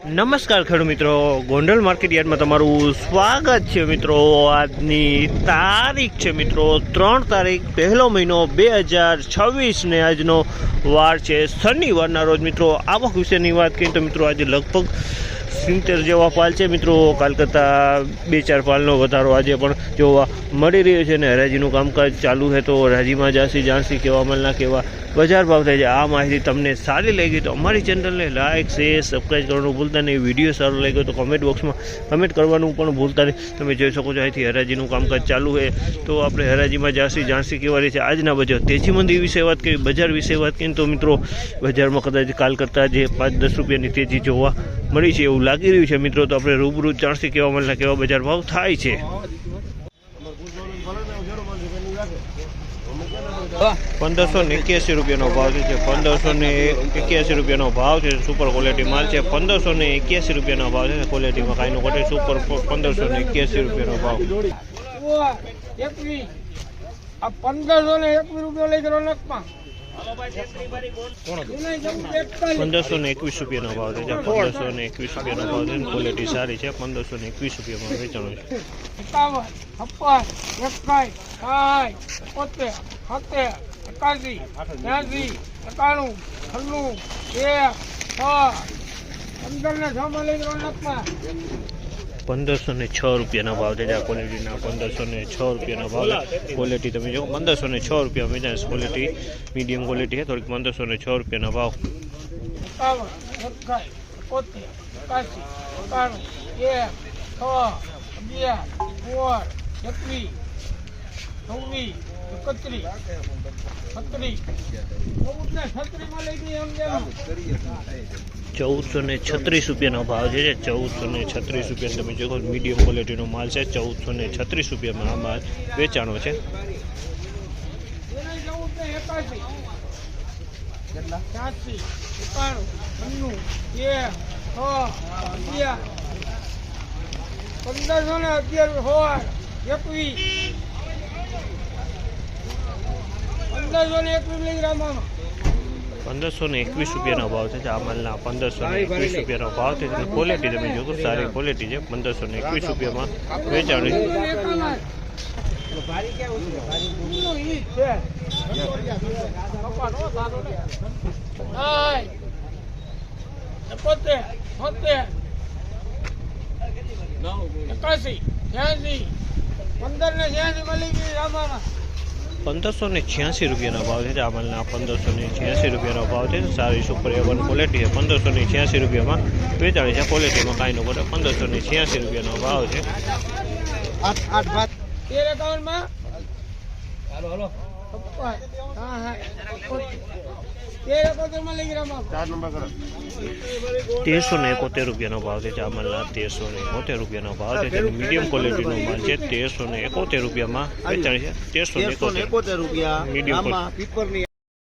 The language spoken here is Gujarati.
નમસ્કાર ખેડૂત મિત્રો, ગોંડલ માર્કેટ યાર્ડમાં તમારું સ્વાગત છે મિત્રો। આજની તારીખ છે મિત્રો 3 તારીખ 1લો મહિનો 2026 ને આજનો વાર છે શનિવારના રોજ મિત્રો। આવક વિશેની વાત કરીએ તો મિત્રો આજે લગભગ 70 જેવા પાલ છે મિત્રો। કાલ કરતાં 2-4 પાલનો વધારો આજે પણ જોવા મળી રહ્યો છે અને હરાજીનું કામકાજ ચાલુ છે। તો હરાજીમાં જાણસી કેવા માલના કેવા બજાર ભાવ થાય છે આ માહિતી તમને સારી લાગી તો અમારી ચેનલને લાઇક શેર સબસ્ક્રાઈબ કરવાનું ભૂલતા નહીં। વિડીયો સારો લાગ્યો તો કમેન્ટ બોક્સમાં કમેન્ટ કરવાનું પણ ભૂલતા નહીં। તમે જોઈ શકો છો અહીંથી હરાજીનું કામકાજ ચાલુ છે। તો આપણે હરાજીમાં જાણસી કેવા રહી છે આજના બજાર તેજી મંદી વિશે વાત કરી, બજાર વિશે વાત કરીએ તો મિત્રો બજારમાં કદાચ કાલ કરતાં જે 5-10 રૂપિયાની તેજી જોવા મળી છે એવું લાગી રહ્યું છે મિત્રો। તો આપણે રૂબરૂ જાણસી કેવા માલના કેવા બજાર ભાવ થાય છે। 1581 રૂપિયાનો ભાવ છે। 1581 રૂપિયાનો ભાવ છે। સુપર ક્વોલિટી માલ છે। 1581 રૂપિયાનો ભાવ છે। ક્વોલિટીમાં કાંઈનું ઘટે સુપર 1581 રૂપિયાનો ભાવ। 1521 રૂપિયા લઈ ગયો નકમાં 1521 રૂપિયાનો ભાવ છે। 1521 રૂપિયાનો ભાવ છે। ક્વોલિટી સારી છે। 1521 રૂપિયામાં વેચાણું છે। 1506 રૂપિયાનો ભાવ છે। આ ક્વોલિટીના 1506 રૂપિયાનો ભાવ છે। ક્વોલિટી તમે જો 1506 રૂપિયા વેચાય। ક્વોલિટી મીડિયમ ક્વોલિટી છે થોડીક। 1506 રૂપિયાનો ભાવ। 1436 રૂપિયાનો ભાવ છે। 1436 રૂપિયા તમે જો મીડિયમ ક્વોલિટીનો માલ છે। 1436 રૂપિયામાં આ માલ વેચાણો છે। 1521 રૂપિયાનો ભાવ છે આ માલના। 1521 રૂપિયાનો ભાવ છે। ક્વોલિટી તમે જો સારી ક્વોલિટી છે। 1521 રૂપિયામાં વેચાણ છે। 1586 રૂપિયાનો ભાવ છે આ માલના। 1586 રૂપિયાનો ભાવ છે। સારી સુપર A1 ક્વોલિટી છે। 1586 રૂપિયામાં વેચાણ છે। ક્વોલિટીમાં કાંઈ નો ઘટે। 1586 રૂપિયાનો ભાવ છે। 1371 રૂપિયાનો ભાવ છે આ માલના। 1371 રૂપિયાનો ભાવ છે। મીડિયમ ક્વોલિટીનો માલ છે। 1371 રૂપિયામાં વેચાણ છે। 1371 રૂપિયા મીડિયમ